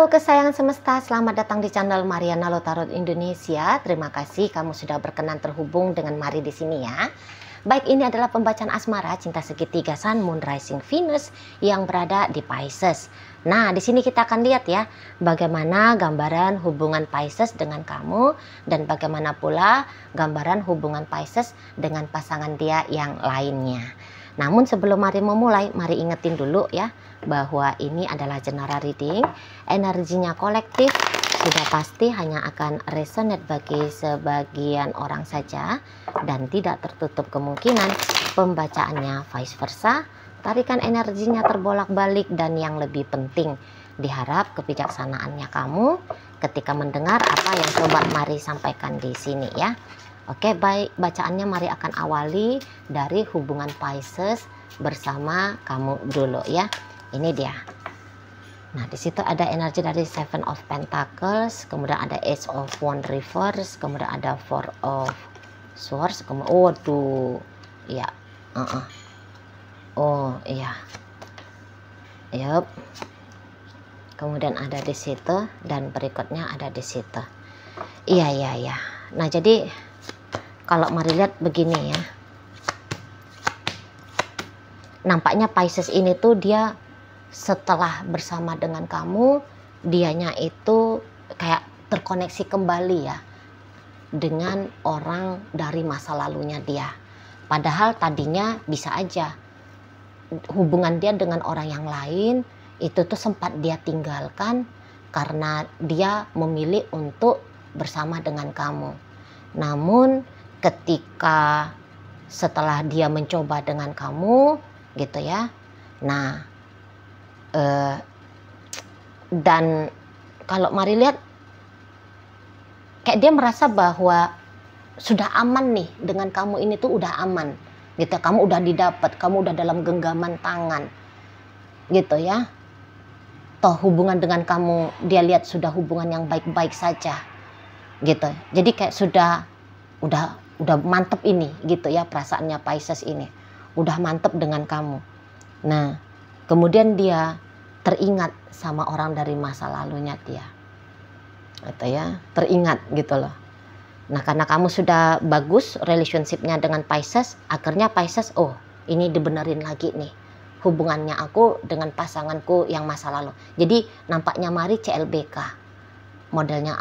Halo kesayangan semesta, selamat datang di channel Mariana Lotarot Indonesia. Terima kasih kamu sudah berkenan terhubung dengan Mari di sini ya. Baik, ini adalah pembacaan asmara cinta segitiga Sun, Moon, Rising, Venus yang berada di Pisces. Nah, di sini kita akan lihat ya, bagaimana gambaran hubungan Pisces dengan kamu dan bagaimana pula gambaran hubungan Pisces dengan pasangan dia yang lainnya. Namun sebelum mari memulai, mari ingetin dulu ya, bahwa ini adalah general reading, energinya kolektif, sudah pasti hanya akan resonate bagi sebagian orang saja dan tidak tertutup kemungkinan pembacaannya vice versa, tarikan energinya terbolak-balik, dan yang lebih penting diharap kebijaksanaannya kamu ketika mendengar apa yang Sobat Mari sampaikan di sini ya. Oke, baik, bacaannya mari akan awali dari hubungan Pisces bersama kamu dulu ya. Ini dia. Nah, di situ ada energi dari Seven of Pentacles, kemudian ada Ace of Wands reverse, kemudian ada Four of Swords, kemudian waduh. Ya. Oh, iya. Yup. Kemudian ada di situ dan berikutnya ada di situ. Iya. Nah, jadi kalau mari lihat begini ya, nampaknya Pisces ini tuh dia setelah bersama dengan kamu, dianya itu kayak terkoneksi kembali ya dengan orang dari masa lalunya dia. Padahal tadinya bisa aja hubungan dia dengan orang yang lain itu tuh sempat dia tinggalkan karena dia memilih untuk bersama dengan kamu. Namun ketika setelah dia mencoba dengan kamu gitu ya, nah dan kalau mari lihat kayak dia merasa bahwa sudah aman nih dengan kamu, ini tuh udah aman gitu, kamu udah didapat, kamu udah dalam genggaman tangan gitu ya. Toh hubungan dengan kamu dia lihat sudah hubungan yang baik-baik saja gitu, jadi kayak udah mantep ini gitu ya, perasaannya Pisces ini udah mantep dengan kamu. Nah, kemudian dia teringat sama orang dari masa lalunya dia gitu ya, teringat gitu loh. Nah, karena kamu sudah bagus relationshipnya dengan Pisces, akhirnya Pisces, oh ini dibenerin lagi nih hubungannya aku dengan pasanganku yang masa lalu. Jadi nampaknya mari CLBK modelnya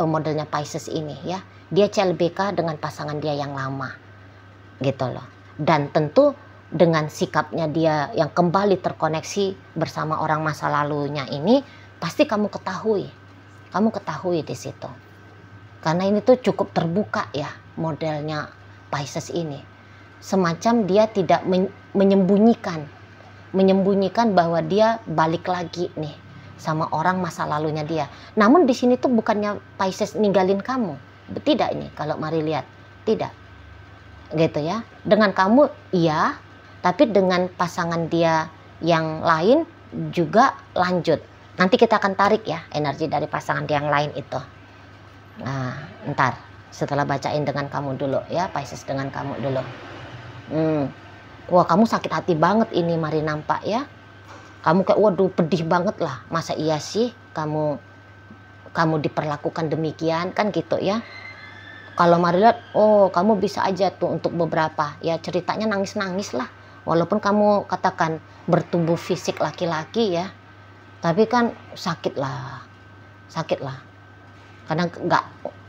modelnya Pisces ini ya, dia CLBK dengan pasangan dia yang lama gitu loh. Dan tentu dengan sikapnya dia yang kembali terkoneksi bersama orang masa lalunya ini, pasti kamu ketahui di situ. Karena ini tuh cukup terbuka ya modelnya Pisces ini. Semacam dia tidak menyembunyikan bahwa dia balik lagi nih sama orang masa lalunya dia. Namun di sini tuh bukannya Pisces ninggalin kamu. Tidak, ini kalau mari lihat, tidak. Gitu ya. Dengan kamu iya, tapi dengan pasangan dia yang lain juga lanjut. Nanti kita akan tarik ya energi dari pasangan dia yang lain itu. Nah, ntar setelah bacain dengan kamu dulu ya, Pisces dengan kamu dulu. Wah, kamu sakit hati banget ini mari nampak ya. Kamu kayak waduh pedih banget lah. Masa iya sih kamu diperlakukan demikian kan gitu ya. Kalau mari lihat, oh kamu bisa aja tuh untuk beberapa ya ceritanya nangis-nangis lah. Walaupun kamu katakan bertubuh fisik laki-laki ya, tapi kan sakit lah. Karena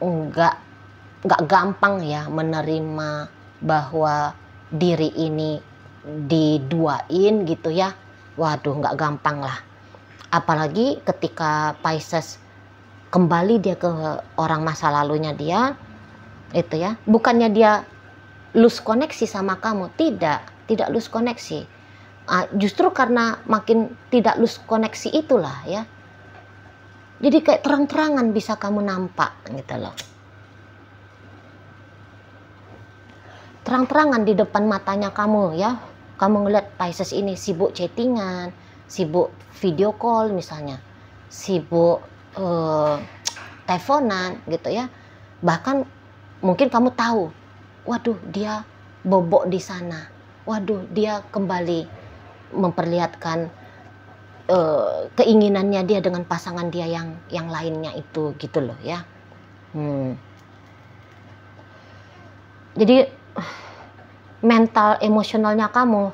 nggak gampang ya menerima bahwa diri ini diduain gitu ya. Waduh, nggak gampang lah. Apalagi ketika Pisces kembali dia ke orang masa lalunya dia itu ya, bukannya dia lose koneksi sama kamu, tidak lose koneksi. Justru karena makin tidak lose koneksi itulah ya, jadi kayak terang-terangan bisa kamu nampak gitu loh, terang-terangan di depan matanya kamu ya. Kamu ngeliat Pisces ini sibuk chattingan, sibuk video call misalnya, sibuk teleponan gitu ya. Bahkan mungkin kamu tahu, waduh dia bobok di sana, waduh dia kembali memperlihatkan keinginannya dia dengan pasangan dia yang lainnya itu gitu loh ya. Jadi mental emosionalnya kamu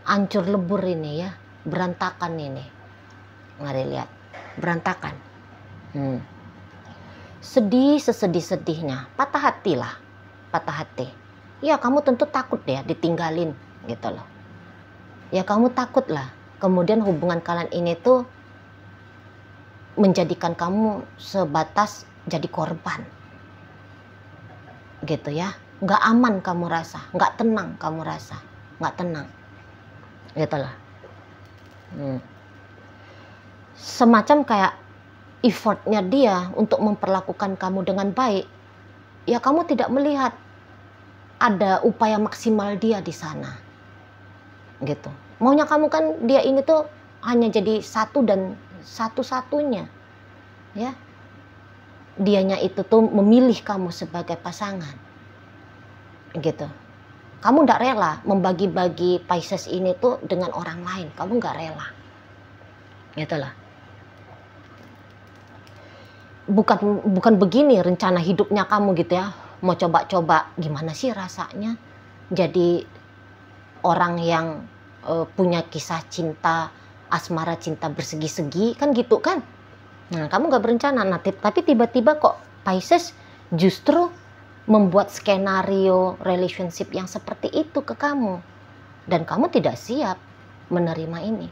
hancur lebur ini ya, berantakan ini. Mari lihat, berantakan. Sedih sesedih-sedihnya, patah hati lah, patah hati. Ya kamu tentu takut ya ditinggalin gitu loh. Ya kamu takut lah. Kemudian hubungan kalian ini tuh menjadikan kamu sebatas jadi korban. Gitu ya. Nggak aman kamu rasa, nggak tenang kamu rasa, nggak tenang. Gitu loh. Semacam kayak effortnya dia untuk memperlakukan kamu dengan baik. Ya kamu tidak melihat ada upaya maksimal dia di sana. Gitu. Maunya kamu kan dia ini tuh hanya jadi satu dan satu-satunya. Ya. Dianya itu tuh memilih kamu sebagai pasangan. Gitu. Kamu nggak rela membagi-bagi Pisces ini tuh dengan orang lain. Kamu nggak rela. Gitu lah. Bukan begini rencana hidupnya kamu gitu ya. Mau coba-coba gimana sih rasanya jadi orang yang punya kisah cinta, asmara cinta bersegi-segi kan gitu kan. Nah kamu gak berencana, tapi tiba-tiba kok Pisces justru membuat skenario relationship yang seperti itu ke kamu. Dan kamu tidak siap menerima ini.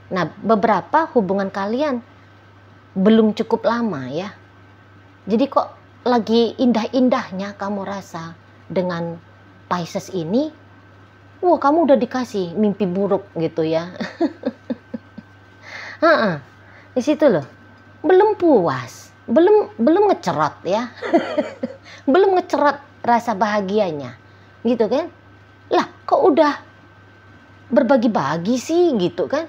Nah beberapa hubungan kalian belum cukup lama ya. Jadi kok lagi indah-indahnya kamu rasa dengan Pisces ini, wah kamu udah dikasih mimpi buruk gitu ya. Di situ loh, belum puas, belum ngecerot ya, belum ngecerot rasa bahagianya, gitu kan? Lah, kok udah berbagi-bagi sih gitu kan?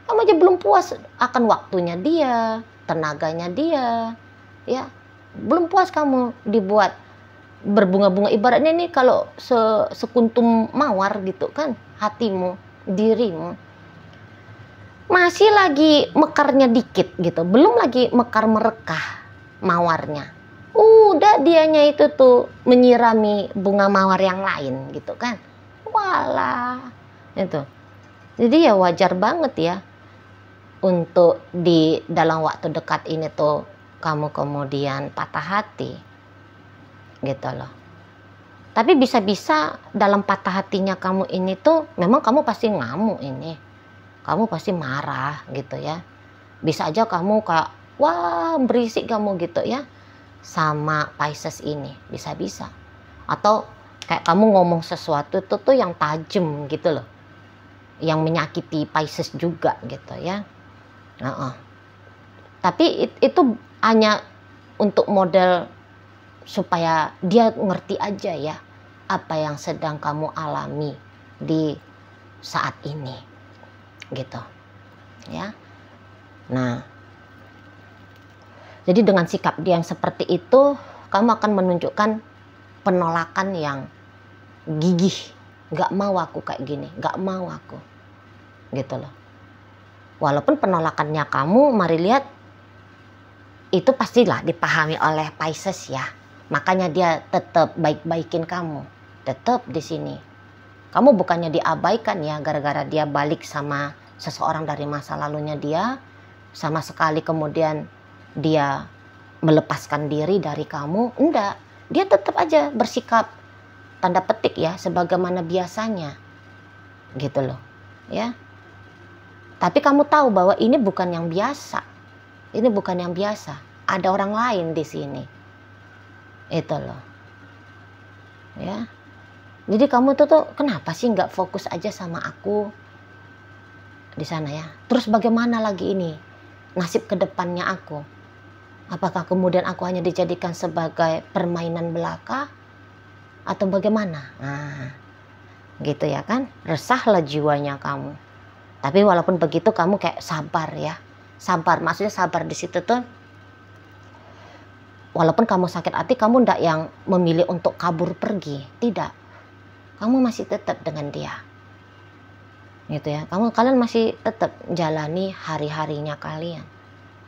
Kamu aja belum puas akan waktunya dia, tenaganya dia, ya. Belum puas kamu dibuat berbunga-bunga, ibaratnya nih kalau sekuntum mawar gitu kan, hatimu, dirimu masih lagi mekarnya dikit gitu, belum lagi mekar merekah mawarnya, udah dianya itu tuh menyirami bunga mawar yang lain gitu kan. Walah itu. Jadi ya wajar banget ya untuk di dalam waktu dekat ini tuh kamu kemudian patah hati gitu loh. Tapi bisa-bisa dalam patah hatinya kamu ini tuh memang kamu pasti ngamuk ini, kamu pasti marah gitu ya. Bisa aja kamu kayak wah berisik kamu gitu ya sama Pisces ini, bisa-bisa. Atau kayak kamu ngomong sesuatu itu tuh yang tajam gitu loh, yang menyakiti Pisces juga gitu ya. Tapi itu hanya untuk model supaya dia ngerti aja ya apa yang sedang kamu alami di saat ini gitu ya. Nah jadi dengan sikap dia yang seperti itu kamu akan menunjukkan penolakan yang gigih. Gak mau aku kayak gini, gak mau aku gitu loh. Walaupun penolakannya kamu mari lihat itu pastilah dipahami oleh Pisces ya. Makanya dia tetap baik-baikin kamu, tetap di sini. Kamu bukannya diabaikan ya gara-gara dia balik sama seseorang dari masa lalunya dia, sama sekali kemudian dia melepaskan diri dari kamu. Enggak, dia tetap aja bersikap tanda petik ya sebagaimana biasanya. Gitu loh, ya. Tapi kamu tahu bahwa ini bukan yang biasa. Ini bukan yang biasa. Ada orang lain di sini. Itu loh. Ya. Jadi kamu tuh kenapa sih nggak fokus aja sama aku di sana ya? Terus bagaimana lagi ini nasib kedepannya aku? Apakah kemudian aku hanya dijadikan sebagai permainan belaka atau bagaimana? Nah, gitu ya kan? Resahlah jiwanya kamu. Tapi walaupun begitu kamu kayak sabar ya. Sabar, maksudnya sabar di situ tuh. Walaupun kamu sakit hati, kamu ndak yang memilih untuk kabur pergi, tidak. Kamu masih tetap dengan dia. gitu ya. Kalian masih tetap jalani hari-harinya kalian,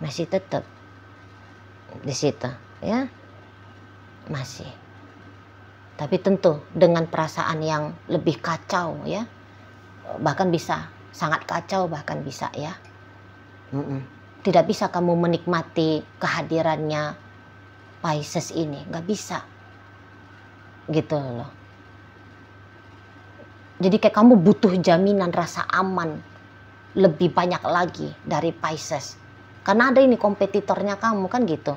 masih tetap di situ ya, masih. Tapi tentu dengan perasaan yang lebih kacau ya, bahkan bisa sangat kacau, bahkan bisa ya. Tidak bisa kamu menikmati kehadirannya Pisces ini, nggak bisa gitu loh. Jadi kayak kamu butuh jaminan rasa aman lebih banyak lagi dari Pisces, karena ada ini kompetitornya kamu kan gitu.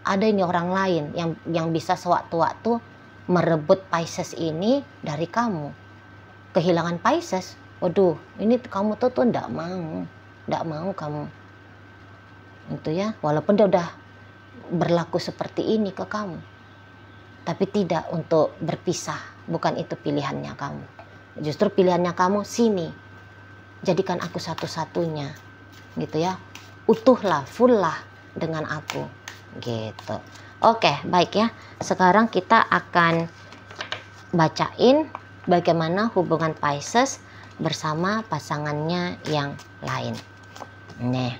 Ada ini orang lain yang bisa sewaktu-waktu merebut Pisces ini dari kamu. Kehilangan Pisces, waduh, ini kamu tuh ndak mau kamu itu ya, walaupun dia udah berlaku seperti ini ke kamu, tapi tidak untuk berpisah. Bukan itu pilihannya kamu. Justru pilihannya kamu, sini, jadikan aku satu-satunya gitu ya, utuhlah, full lah dengan aku gitu. Oke, baik ya. Sekarang kita akan bacain bagaimana hubungan Pisces bersama pasangannya yang lain. Nih,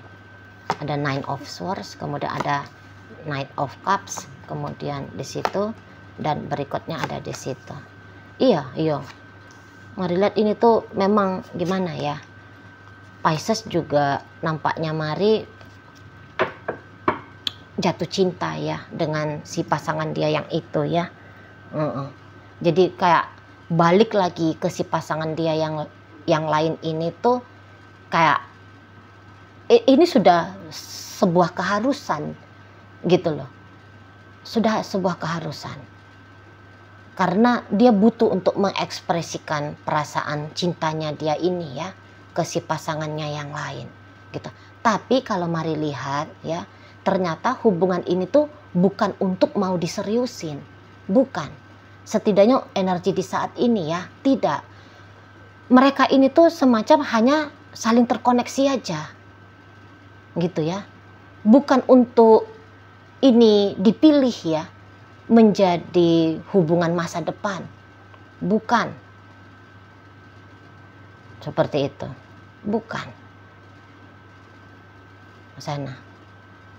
ada Nine of Swords, kemudian ada Knight of Cups, kemudian di situ, dan berikutnya ada di situ. Iya. Mari lihat ini tuh memang gimana ya. Pisces juga nampaknya mari jatuh cinta ya dengan si pasangan dia yang itu ya. Jadi kayak balik lagi ke si pasangan dia yang lain ini tuh kayak ini sudah sebuah keharusan gitu loh. Sudah sebuah keharusan. Karena dia butuh untuk mengekspresikan perasaan cintanya dia ini ya ke si pasangannya yang lain gitu. Tapi kalau mari lihat ya, ternyata hubungan ini tuh bukan untuk mau diseriusin, bukan. Setidaknya energi di saat ini ya, tidak. Mereka ini tuh semacam hanya saling terkoneksi aja, gitu ya. Bukan untuk ini dipilih ya, menjadi hubungan masa depan, bukan. Seperti itu, bukan. Sana.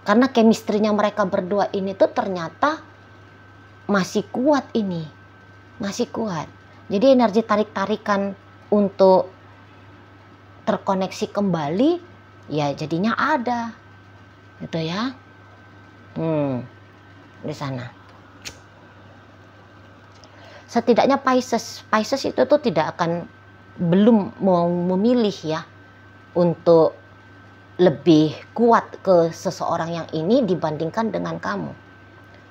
Karena chemistry-nya mereka berdua ini tuh ternyata masih kuat ini. Masih kuat. Jadi energi tarik-tarikan untuk terkoneksi kembali ya jadinya ada. Gitu ya. Di sana. Setidaknya Pisces itu tuh belum mau memilih ya untuk lebih kuat ke seseorang yang ini dibandingkan dengan kamu.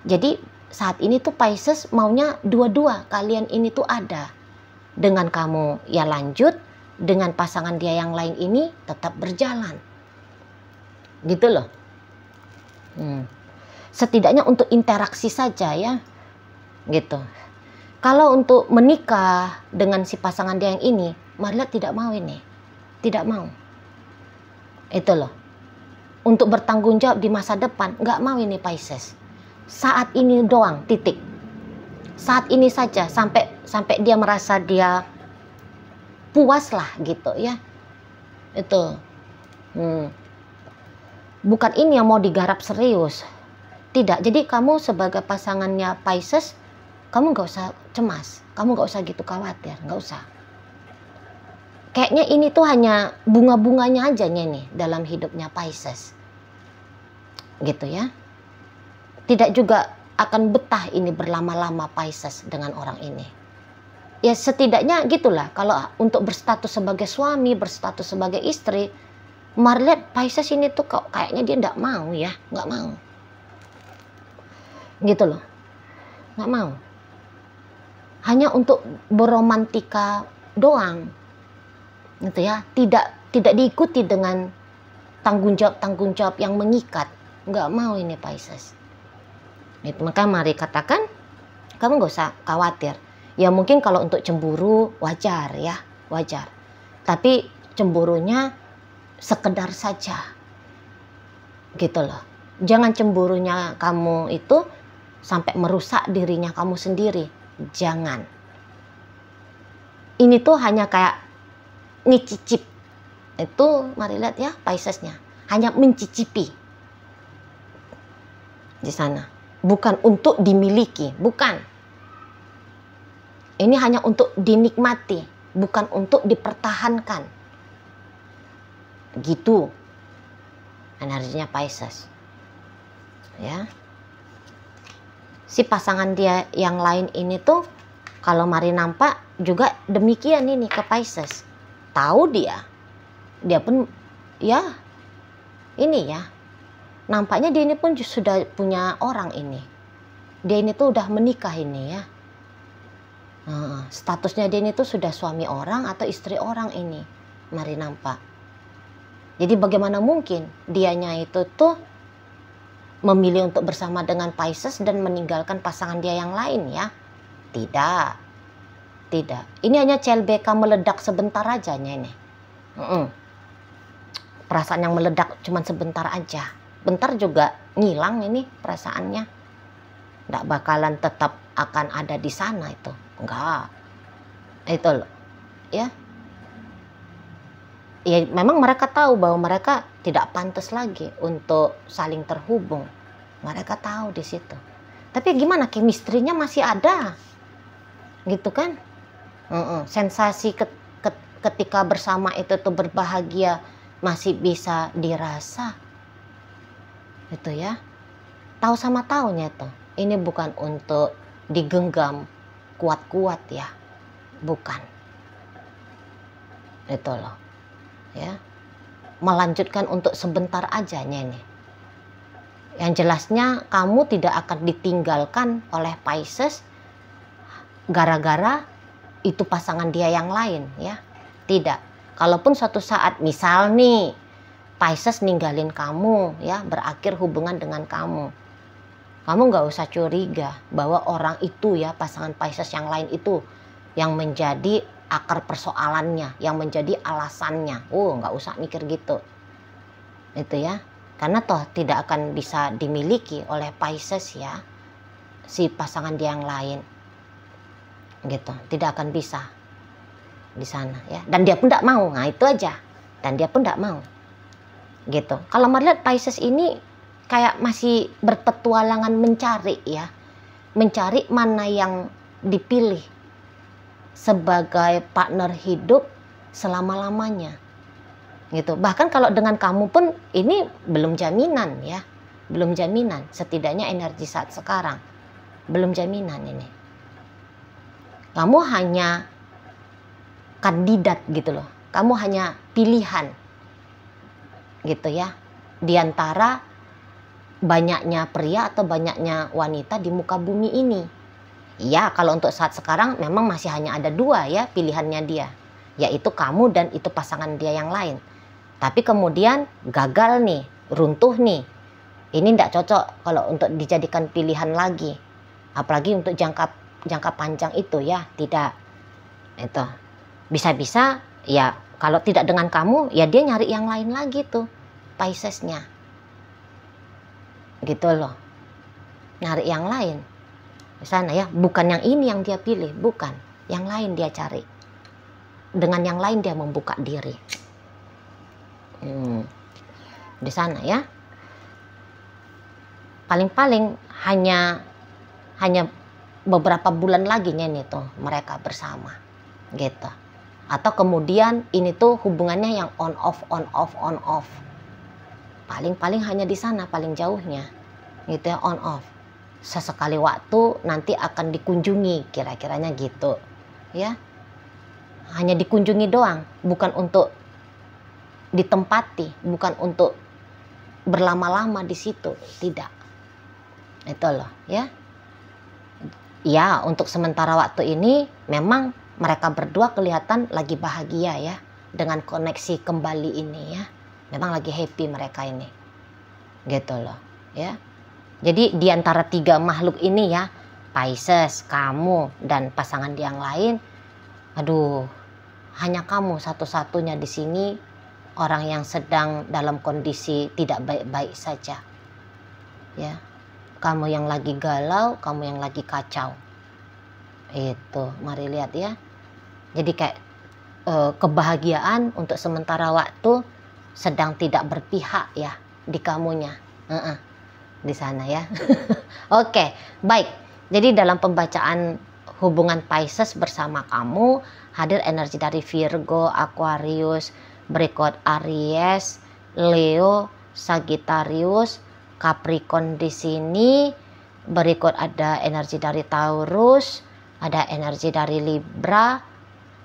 Jadi saat ini tuh Pisces maunya dua-dua kalian ini tuh ada. Dengan kamu ya lanjut, dengan pasangan dia yang lain ini tetap berjalan. Gitu loh. Setidaknya untuk interaksi saja ya. Gitu. Kalau untuk menikah dengan si pasangan dia yang ini, Marliat tidak mau ini. Tidak mau. Itu loh. Untuk bertanggung jawab di masa depan, nggak mau ini Pisces. Saat ini doang, titik. Saat ini saja, sampai dia merasa dia puas lah gitu ya. Itu. Bukan ini yang mau digarap serius. Tidak. Jadi kamu sebagai pasangannya Pisces, kamu nggak usah cemas. Kamu nggak usah gitu khawatir. Nggak usah. Kayaknya ini tuh hanya bunga-bunganya aja nih dalam hidupnya Pisces. Gitu ya. Tidak juga akan betah ini berlama-lama Pisces dengan orang ini. Ya setidaknya gitulah. Kalau untuk berstatus sebagai suami, berstatus sebagai istri, Marliat Pisces ini tuh kayaknya dia nggak mau ya. Nggak mau. Gitu loh. Nggak mau. Hanya untuk beromantika doang. Gitu ya, tidak diikuti dengan tanggung jawab yang mengikat. Nggak mau ini Pisces. Itu maka mari katakan kamu nggak usah khawatir. Ya mungkin kalau untuk cemburu wajar ya, wajar. Tapi cemburunya sekedar saja. Gitu loh. Jangan cemburunya kamu itu sampai merusak dirinya kamu sendiri. Jangan. ini tuh hanya kayak ngicicip. Itu mari lihat ya Piscesnya, hanya mencicipi di sana, bukan untuk dimiliki, bukan. Ini hanya untuk dinikmati, bukan untuk dipertahankan. Gitu energinya Pisces. Ya. Si pasangan dia yang lain ini tuh kalau mari nampak juga demikian ini ke Pisces. Tahu dia pun ya ini ya, nampaknya dia ini pun sudah punya orang ini. Dia ini tuh udah menikah ini ya. Statusnya dia ini tuh sudah suami orang atau istri orang ini. Mari nampak. Jadi bagaimana mungkin dianya itu tuh memilih untuk bersama dengan Pisces dan meninggalkan pasangan dia yang lain ya? Tidak. Ini hanya CLBK meledak sebentar aja ini. Perasaan yang meledak cuma sebentar aja. Bentar juga ngilang ini perasaannya. Nggak bakalan tetap akan ada di sana itu. Enggak. Itu loh. Ya. Ya memang mereka tahu bahwa mereka tidak pantas lagi untuk saling terhubung. Mereka tahu di situ. Tapi gimana, chemistry-nya masih ada. Gitu kan? Sensasi ketika bersama itu tuh berbahagia masih bisa dirasa. Itu ya. Tahu sama taunya tuh. Ini bukan untuk digenggam kuat-kuat ya. Bukan. Itu loh. Ya. Melanjutkan untuk sebentar aja ini. Yang jelasnya kamu tidak akan ditinggalkan oleh Pisces gara-gara itu pasangan dia yang lain ya. Tidak. Kalaupun suatu saat misal nih Pisces ninggalin kamu ya, berakhir hubungan dengan kamu nggak usah curiga bahwa orang itu ya, pasangan Pisces yang lain itu yang menjadi akar persoalannya, yang menjadi alasannya. Nggak usah mikir gitu. Itu ya. Karena toh tidak akan bisa dimiliki oleh Pisces ya, si pasangan dia yang lain. Gitu. Tidak akan bisa di sana ya. Dan dia pun tidak mau. Nah itu aja. Dan dia pun tidak mau. Gitu. Kalau melihat Pisces ini kayak masih berpetualangan mencari ya. Mencari mana yang dipilih sebagai partner hidup selama-lamanya. Gitu. Bahkan kalau dengan kamu pun ini belum jaminan ya. Belum jaminan. Setidaknya energi saat sekarang. Belum jaminan ini. Kamu hanya kandidat gitu loh. Kamu hanya pilihan. Gitu ya. Di antara banyaknya pria atau banyaknya wanita di muka bumi ini. Ya, kalau untuk saat sekarang memang masih hanya ada dua ya pilihannya dia. Yaitu kamu dan itu pasangan dia yang lain. Tapi kemudian gagal nih, runtuh nih. Ini tidak cocok kalau untuk dijadikan pilihan lagi. Apalagi untuk jangka panjang itu ya, tidak. Itu. Bisa-bisa ya kalau tidak dengan kamu ya dia nyari yang lain lagi tuh Piscesnya. Gitu loh. Nyari yang lain. Di sana ya, bukan yang ini yang dia pilih, bukan. Yang lain dia cari. Dengan yang lain dia membuka diri. Di sana ya. Paling-paling hanya beberapa bulan lagi nih tuh mereka bersama. Gitu. Atau kemudian ini tuh hubungannya yang on off. Paling hanya di sana paling jauhnya. Gitu ya, on off. Sesekali waktu nanti akan dikunjungi, kira-kiranya gitu. Ya. Hanya dikunjungi doang, bukan untuk ditempati, bukan untuk berlama-lama di situ, tidak. Itu loh, ya. Ya, untuk sementara waktu ini memang mereka berdua kelihatan lagi bahagia ya dengan koneksi kembali ini ya. Memang lagi happy mereka ini. Gitu loh, ya. Jadi di antara tiga makhluk ini ya, Pisces, kamu dan pasangan yang lain, aduh, hanya kamu satu-satunya di sini orang yang sedang dalam kondisi tidak baik-baik saja. Ya. Kamu yang lagi galau, kamu yang lagi kacau. Itu, mari lihat ya. Jadi kayak kebahagiaan untuk sementara waktu sedang tidak berpihak ya di kamunya. Di sana ya. Oke, baik. Jadi dalam pembacaan hubungan Pisces bersama kamu, hadir energi dari Virgo, Aquarius, berikut Aries, Leo, Sagittarius, Capricorn di sini, berikut ada energi dari Taurus, ada energi dari Libra.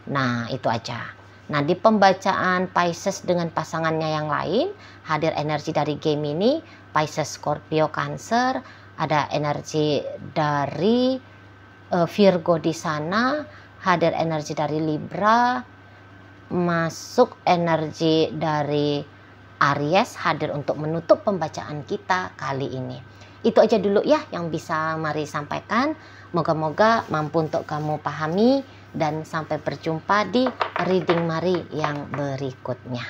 Nah, itu aja. Nah, di pembacaan Pisces dengan pasangannya yang lain, hadir energi dari Gemini, Pisces, Scorpio, Cancer, ada energi dari Virgo di sana, hadir energi dari Libra, masuk energi dari Aries, hadir untuk menutup pembacaan kita kali ini. Itu aja dulu ya yang bisa Mari sampaikan. Moga-moga mampu untuk kamu pahami, dan sampai berjumpa di reading Mari yang berikutnya.